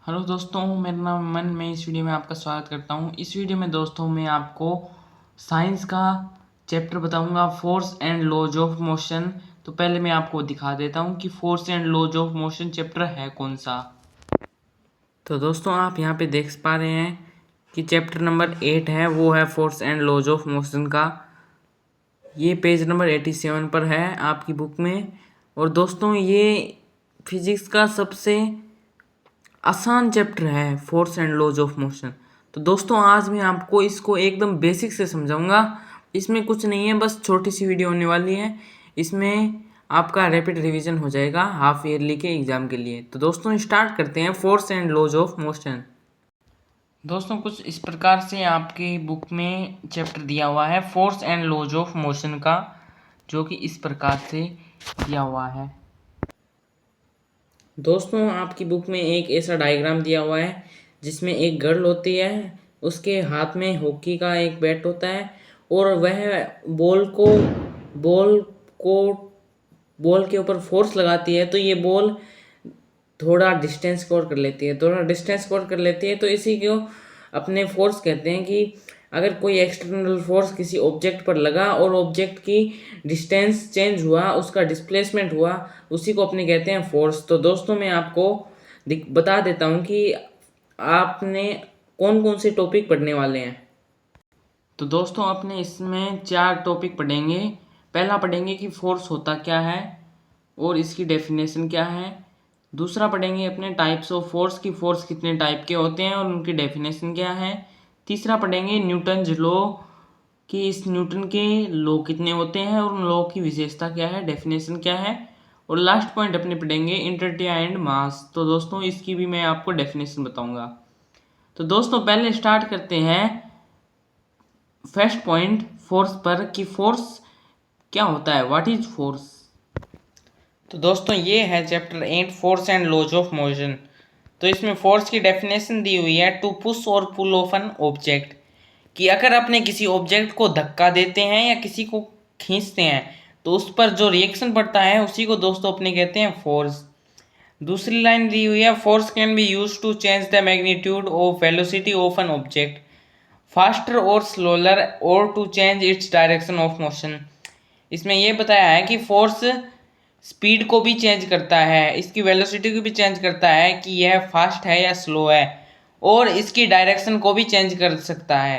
Hello दोस्तों, मेरा नाम अमन। मैं इस वीडियो में आपका स्वागत करता हूं। इस वीडियो में दोस्तों मैं आपको साइंस का चैप्टर बताऊंगा, force and laws of motion. तो पहले मैं आपको दिखा देता हूं कि force and laws of motion chapter है कौन सा। तो दोस्तों आप यहां पे देख पा रहे हैं कि चैप्टर नंबर 8 है, वो है force and laws of motion का। ये पेज नंबर 87 पर है आपकी बुक में। और दोस्तों ये फिजिक्स का सबसे आसान चैप्टर है, force and laws of motion. तो दोस्तों आज मैं आपको इसको एकदम बेसिक से समझाऊंगा। इसमें कुछ नहीं है, बस छोटी सी वीडियो होने वाली है। इसमें आपका रैपिड रिवीजन हो जाएगा हाफ ईयरली के एग्जाम के लिए। तो दोस्तों स्टार्ट करते हैं force and laws of motion. दोस्तों कुछ इस प्रकार से आपकी बुक में चैप्टर दिया हुआ है force and laws of motion का, जो कि इस प्रकार से दिया हुआ है। दोस्तों आपकी बुक में एक ऐसा डायग्राम दिया हुआ है जिसमें एक गर्ल होती है, उसके हाथ में हॉकी का एक बैट होता है और वह बॉल को बॉल के ऊपर फोर्स लगाती है, तो ये बॉल थोड़ा डिस्टेंस कवर कर लेती है। तो इसी को अपने फोर्स कहते हैं कि अगर कोई एक्सटर्नल फोर्स किसी ऑब्जेक्ट पर लगा और ऑब्जेक्ट की डिस्टेंस चेंज हुआ, उसका डिस्प्लेसमेंट हुआ, उसी को अपने कहते हैं फोर्स। तो दोस्तों मैं आपको बता देता हूँ कि आपने कौन कौन से टॉपिक पढ़ने वाले हैं। तो दोस्तों अपने इसमें 4 टॉपिक पढ़ेंगे। पहला पढ़ेंगे कि फोर्स होता क्या है और इसकी डेफिनेशन क्या है। दूसरा पढ़ेंगे अपने टाइप्स ऑफ फोर्स की फोर्स कितने टाइप के होते हैं और उनकी डेफिनेशन क्या है। तीसरा पढ़ेंगे न्यूटन्स लॉ कि इस न्यूटन के लॉ कितने होते हैं और उन लॉ की विशेषता क्या है, डेफिनेशन क्या है। और लास्ट पॉइंट अपने पढ़ेंगे इनर्टिया एंड मास। तो दोस्तों इसकी भी मैं आपको डेफिनेशन बताऊंगा। तो दोस्तों पहले स्टार्ट करते हैं फर्स्ट पॉइंट फोर्स पर कि फोर्स क्या होता है, व्हाट इज फोर्स। तो दोस्तों ये है chapter 8 force and laws of motion. तो इसमें फोर्स की डेफिनेशन दी हुई है टू पुश और पुल ऑफ एन ऑब्जेक्ट, कि अगर अपने किसी ऑब्जेक्ट को धक्का देते हैं या किसी को खींचते हैं तो उस पर जो रिएक्शन पड़ता है उसी को दोस्तों अपने कहते हैं फोर्स। दूसरी लाइन दी हुई है force can be use to change the magnitude of velocity of an object faster और स्लोअर और to change its direction of motion. इसमें यह बताया है कि फोर्स स्पीड को भी चेंज करता है, इसकी वेलोसिटी को भी चेंज करता है कि यह फास्ट है या स्लो है, और इसकी डायरेक्शन को भी चेंज कर सकता है।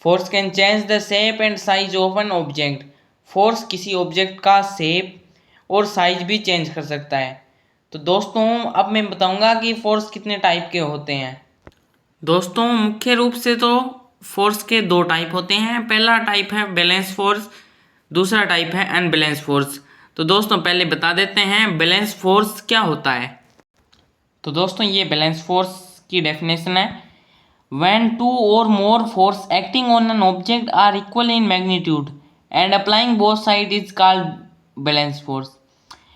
Force can change the shape and size of an object. Force किसी ऑब्जेक्ट का शेप और साइज भी चेंज कर सकता है। तो दोस्तों अब मैं बताऊंगा कि फोर्स कितने टाइप के होते हैं। दोस्तों मुख्य रूप से तो फोर्स के 2 टाइप होते हैं। पहला टाइप है बैलेंस फोर्स, दूसरा टाइप है अनबैलेंस फोर्स। तो दोस्तों पहले बता देते हैं बैलेंस फोर्स क्या होता है। तो दोस्तों ये बैलेंस फोर्स की डेफिनेशन है व्हेन 2 और more force acting on an object are equal in magnitude and applying both side is called balance force.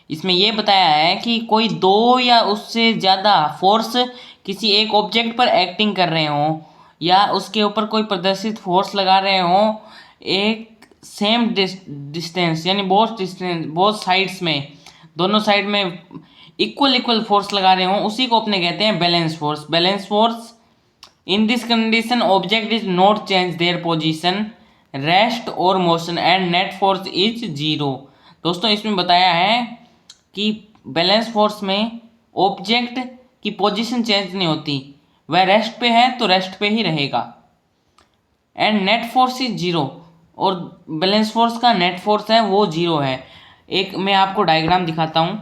इसमें यह बताया है कि कोई 2 या उससे ज़्यादा फोर्स किसी एक ऑब्जेक्ट पर एक्टिंग कर रहे हों या उसके ऊपर कोई प्रदर्शित फोर्स लगा रहे हों, एक सेम डिस्टेंस यानी बोथ साइड्स में, दोनों साइड में इक्वल फोर्स लगा रहे हों, उसी को अपने कहते हैं balance force. In this condition object is not change their position, rest और motion and net force is 0। दोस्तों इसमें बताया है कि बैलेंस फोर्स में ऑब्जेक्ट की पोजीशन चेंज नहीं होती, वह रेस्ट पे है तो रेस्ट पे ही रहेगा, एंड नेट फोर्स इज 0, और बैलेंस फोर्स का नेट फोर्स है वो 0 है। एक मैं आपको डायग्राम दिखाता हूं।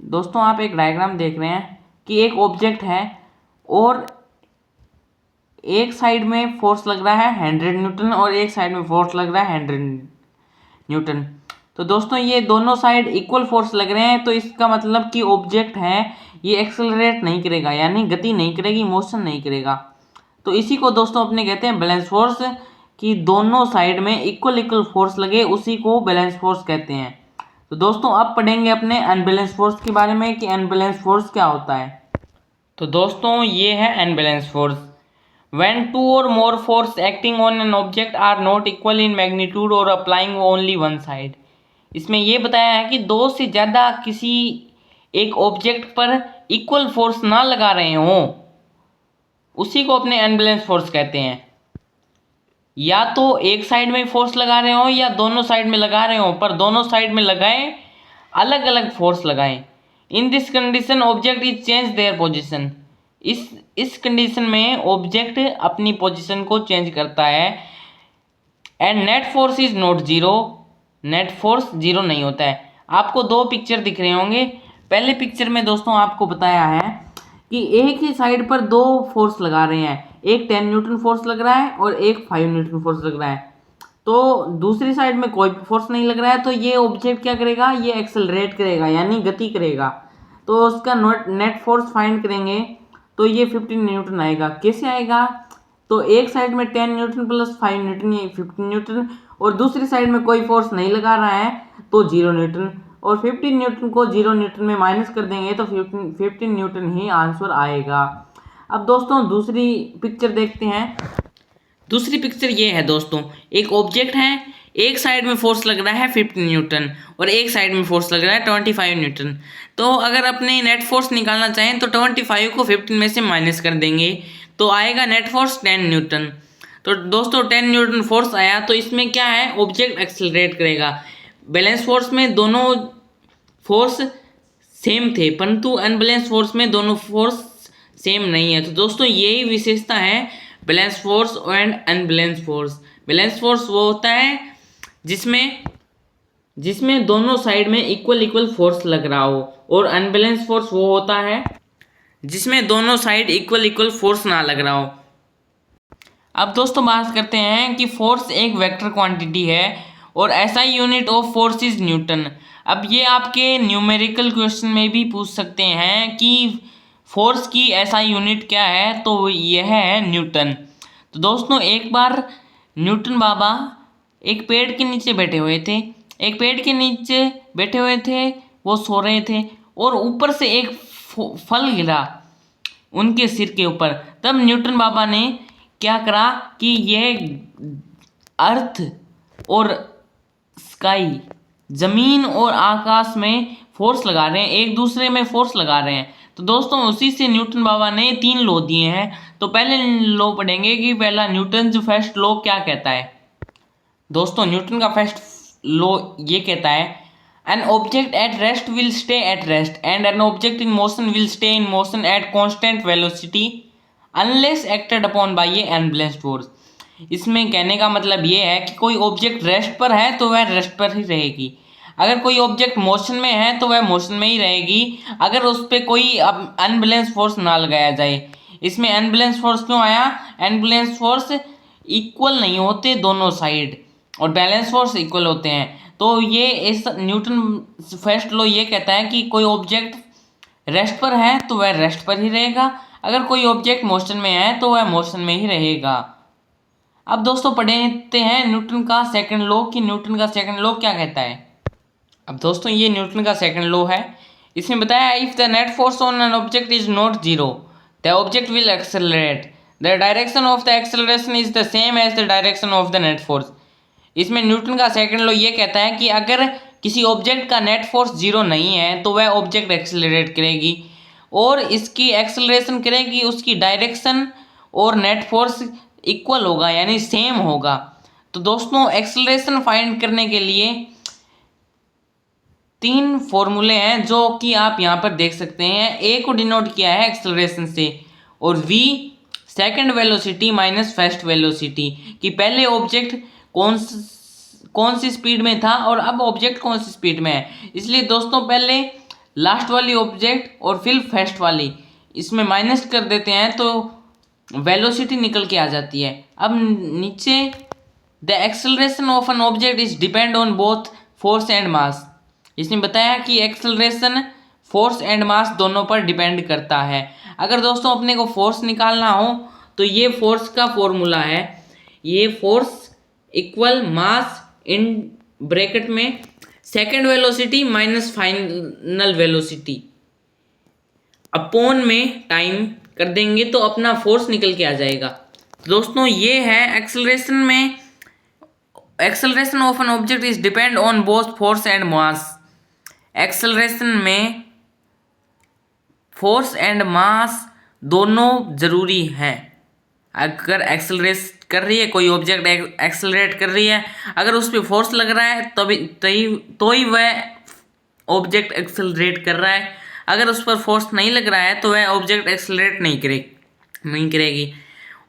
दोस्तों आप एक डायग्राम देख रहे हैं कि एक ऑब्जेक्ट है और एक साइड में फोर्स लग रहा है 100 न्यूटन और एक साइड में फोर्स लग रहा है 100 न्यूटन। तो दोस्तों ये दोनों साइड इक्वल फोर्स लग रहे हैं, तो इसका मतलब कि ऑब्जेक्ट है ये एक्सेलरेट नहीं करेगा, यानी गति नहीं करेगी, मोशन नहीं करेगा। तो इसी को दोस्तों अपने कहते हैं बैलेंस फोर्स, कि दोनों साइड में इक्वल फोर्स लगे, उसी को बैलेंस फोर्स कहते हैं। तो दोस्तों अब पढ़ेंगे अपने अनबैलेंस फोर्स के बारे में कि अनबैलेंस फोर्स क्या होता है। तो दोस्तों ये है unbalance force when 2 or more force acting on an object are not equal in magnitude or applying only one side। इसमें ये बताया है कि दो से ज़्यादा किसी एक ऑब्जेक्ट पर इक्वल फोर्स ना लगा रहे हों, उसी को अपने अनबैलेंस फोर्स कहते हैं। या तो एक साइड में फोर्स लगा रहे हो या दोनों साइड में लगा रहे हो, पर दोनों साइड में लगाएं, अलग अलग फोर्स लगाएं। इन this condition object is change their position. इस कंडीशन में ऑब्जेक्ट अपनी पोजीशन को चेंज करता है। And net force is not zero. Net force zero नहीं होता है। आपको दो पिक्चर दिख रहे होंगे। पहले पिक्चर में दोस्तों आपको बताया है कि एक ही साइड पर दो फोर्स लगा रहे हैं, एक 10 न्यूटन फोर्स लग रहा है और एक 5 न्यूटन फोर्स लग रहा है। तो दूसरी साइड में कोई फोर्स नहीं लग रहा है, तो ये ऑब्जेक्ट क्या करेगा, ये एक्सेलरेट करेगा यानी गति करेगा। तो उसका नेट फोर्स फाइंड करेंगे तो ये 15 न्यूटन आएगा। कैसे आएगा, तो एक साइड में 10 न्यूटन प्लस 5 न्यूटन ये 15 न्यूटन, और दूसरी साइड में कोई फोर्स नहीं लगा रहा है तो 0 न्यूटन, और 15 न्यूटन को 0 न्यूटन में माइनस कर देंगे तो 15 न्यूटन ही आंसर आएगा। अब दोस्तों दूसरी पिक्चर देखते हैं। दूसरी पिक्चर ये है दोस्तों, एक ऑब्जेक्ट है, एक साइड में फोर्स लग रहा है 15 न्यूटन और एक साइड में फोर्स लग रहा है 25 न्यूटन। तो अगर अपने नेट फोर्स निकालना चाहें तो 25 को 15 में से माइनस कर देंगे तो आएगा नेट फोर्स 10 न्यूटन। तो दोस्तों 10 न्यूटन फोर्स आया, तो इसमें क्या है, ऑब्जेक्ट एक्सेलरेट करेगा। बैलेंस फोर्स में दोनों फोर्स सेम थे, परंतु अनबैलेंस फोर्स में दोनों फोर्स सेम नहीं है। तो दोस्तों यही विशेषता है balance force and unbalance force. Balance force वो होता है जिसमें दोनों साइड में इक्वल फोर्स लग रहा हो, और अनबैलेंस फोर्स वो होता है जिसमें दोनों साइड इक्वल फोर्स ना लग रहा हो। अब दोस्तों बात करते हैं कि फोर्स एक वेक्टर क्वांटिटी है और ऐसा unit of force is Newton. अब ये आपके न्यूमेरिकल क्वेश्चन में भी पूछ सकते हैं कि फोर्स की ऐसा यूनिट क्या है, तो यह है न्यूटन। तो दोस्तों एक बार न्यूटन बाबा एक पेड़ के नीचे बैठे हुए थे, वो सो रहे थे और ऊपर से एक फल गिरा उनके सिर के ऊपर। तब न्यूटन बाबा ने क्या करा कि यह अर्थ और स्काई, जमीन और आकाश में फोर्स लगा रहे हैं, एक दूसरे में फोर्स लगा रहे हैं। तो दोस्तों उसी से न्यूटन बाबा ने 3 लॉ दिए हैं। तो पहले लॉ पढ़ेंगे कि पहला न्यूटन जो फर्स्ट लॉ क्या कहता है। दोस्तों न्यूटन का फर्स्ट लॉ ये कहता है, an object at rest will stay at rest and an object in motion will stay in motion at constant velocity unless acted upon by A unbalanced force. इसमें कहने का मतलब ये है कि कोई ऑब्जेक्ट रेस्ट पर है तो वह रेस्ट पर ही रहेगी, अगर कोई ऑब्जेक्ट मोशन में है तो वह मोशन में ही रहेगी, अगर उस पर कोई अनबैलेंस फोर्स ना लगाया जाए। इसमें अनबैलेंस फोर्स क्यों आया, अनबैलेंस फोर्स इक्वल नहीं होते दोनों साइड और बैलेंस फोर्स इक्वल होते हैं। तो ये इस न्यूटन फर्स्ट लॉ ये कहता है कि कोई ऑब्जेक्ट रेस्ट पर है तो वह रेस्ट पर ही रहेगा, अगर कोई ऑब्जेक्ट मोशन में है तो वह मोशन में ही रहेगा। अब दोस्तों पढ़ते हैं न्यूटन का सेकंड लॉ कि न्यूटन का सेकंड लॉ क्या कहता है। अब दोस्तों ये न्यूटन का सेकंड लॉ है। इसमें बताया, if the net force on an object is not zero the object will accelerate, the direction of the acceleration is the same as the direction of the net force. इसमें Newton का second law ये कहता है कि अगर किसी object का net force zero नहीं है तो वह ऑब्जेक्ट एक्सेलरेट करेगी और इसकी एक्सेलरेशन करेगी, उसकी डायरेक्शन और नेट फोर्स इक्वल होगा यानी सेम होगा। तो दोस्तों एक्सेलरेशन फाइंड करने के लिए 3 फॉर्मूले हैं जो कि आप यहाँ पर देख सकते हैं। ए को डिनोट किया है एक्सेलरेशन से और v second velocity minus first velocity, कि पहले ऑब्जेक्ट कौन सी स्पीड में था और अब ऑब्जेक्ट कौन सी स्पीड में है। इसलिए दोस्तों पहले लास्ट वाली ऑब्जेक्ट और फिर फर्स्ट वाली इसमें माइनस कर देते हैं तो वेलोसिटी निकल के आ जाती है। अब नीचे the acceleration of an object is depend on both force and mass. इसने बताया कि एक्सेलरेशन फोर्स एंड मास दोनों पर डिपेंड करता है। अगर दोस्तों अपने को फोर्स निकालना हो तो ये फोर्स का फॉर्मूला है, ये force equal mass in bracket में second velocity minus final velocity upon में टाइम कर देंगे तो अपना फोर्स निकल के आ जाएगा। दोस्तों ये है एक्सेलरेशन में acceleration of an object is depend on both force and mass. Acceleration में फोर्स एंड मास दोनों जरूरी हैं। अगर एक्सेलरेट कर रही है कोई ऑब्जेक्ट, एक्सेलरेट कर रही है, अगर उस पर फोर्स लग रहा है तभी तो ही वह ऑब्जेक्ट एक्सेलरेट कर रहा है। अगर उस पर फोर्स नहीं लग रहा है तो वह ऑब्जेक्ट एक्सेलरेट नहीं करेगी।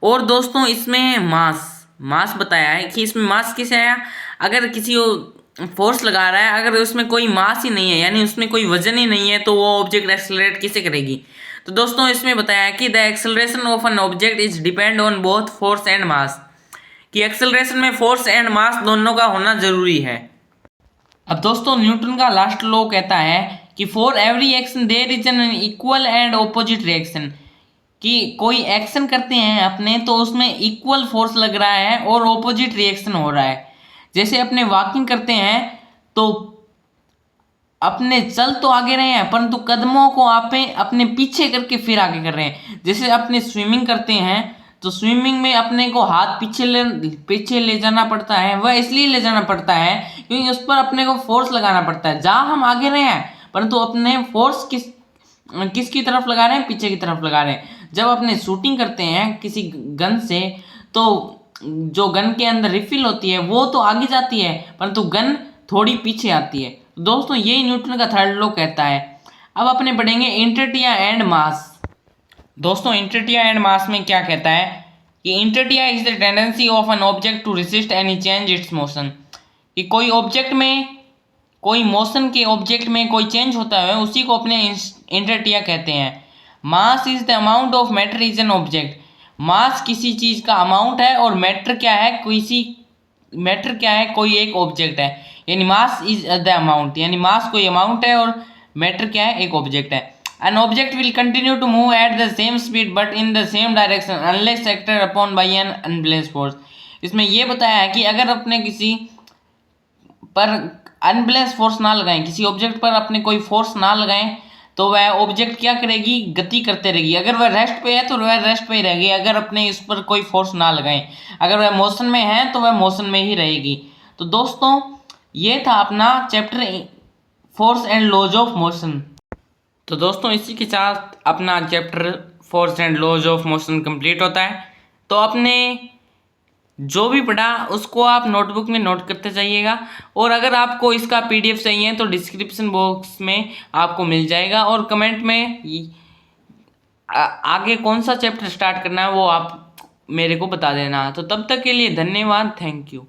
और दोस्तों इसमें मास बताया है कि इसमें मास किसे आया, अगर किसी फोर्स लगा रहा है, अगर उसमें कोई मास ही नहीं है यानी उसमें कोई वजन ही नहीं है तो वो ऑब्जेक्ट एक्सेलरेट किसे करेगी। तो दोस्तों इसमें बताया है कि the acceleration of an object is depend on both force and mass, कि एक्सेलरेशन में फोर्स एंड मास दोनों का होना जरूरी है। अब दोस्तों न्यूटन का लास्ट लॉ कहता है कि for every action there is an equal and opposite reaction, कि कोई एक्शन करते हैं अपने तो उसमें इक्वल फोर्स लग रहा है और ऑपोजिट रिएक्शन हो रहा है। जैसे अपने वॉकिंग करते हैं तो अपने चल तो आगे रहे हैं परंतु कदमों को आप अपने पीछे करके फिर आगे कर रहे हैं। जैसे अपने स्विमिंग करते हैं तो स्विमिंग में अपने को हाथ पीछे ले जाना पड़ता है, वह इसलिए ले जाना पड़ता है क्योंकि उस पर अपने को फोर्स लगाना पड़ता है। जहाँ हम आगे रहे हैं परंतु अपने फोर्स किसकी तरफ लगा रहे हैं, पीछे की तरफ लगा रहे हैं। जब अपने शूटिंग करते हैं किसी गन से तो जो गन के अंदर रिफिल होती है वो तो आगे जाती है परंतु गन थोड़ी पीछे आती है। दोस्तों यही न्यूटन का थर्ड लॉ कहता है। अब अपने पढ़ेंगे इनर्टिया एंड मास। दोस्तों इनर्टिया एंड मास में क्या कहता है कि inertia is the tendency of an object to resist any change its motion, कि कोई ऑब्जेक्ट में कोई मोशन के ऑब्जेक्ट में कोई चेंज होता है उसी को अपने इनर्टिया कहते हैं। Mass is the amount of matter is an object, mass किसी चीज का अमाउंट है और मैटर क्या है, कोई एक ऑब्जेक्ट है। यानी मास इज द अमाउंट, यानी मास कोई अमाउंट है और मैटर क्या है, एक ऑब्जेक्ट है। An object will continue to move at the same speed but in the same direction unless acted upon by an unbalanced force. इसमें यह बताया है कि अगर अपने किसी पर अनबैलेंस फोर्स ना लगाएं, किसी ऑब्जेक्ट पर अपने कोई फोर्स ना लगाएं तो वह ऑब्जेक्ट क्या करेगी, गति करते रहेगी। अगर वह रेस्ट पे है तो वह रेस्ट पे ही रहेगी, अगर अपने इस पर कोई फोर्स ना लगाएं। अगर वह मोशन में है तो वह मोशन में ही रहेगी। तो दोस्तों ये था अपना chapter force and laws of motion. तो दोस्तों इसी के साथ अपना chapter force and laws of motion complete होता है। तो आपने जो भी पढ़ा उसको आप नोटबुक में नोट करते जाइएगा और अगर आपको इसका PDF चाहिए तो डिस्क्रिप्शन बॉक्स में आपको मिल जाएगा और कमेंट में आगे कौन सा चैप्टर स्टार्ट करना है वो आप मेरे को बता देना। तो तब तक के लिए धन्यवाद, थैंक यू।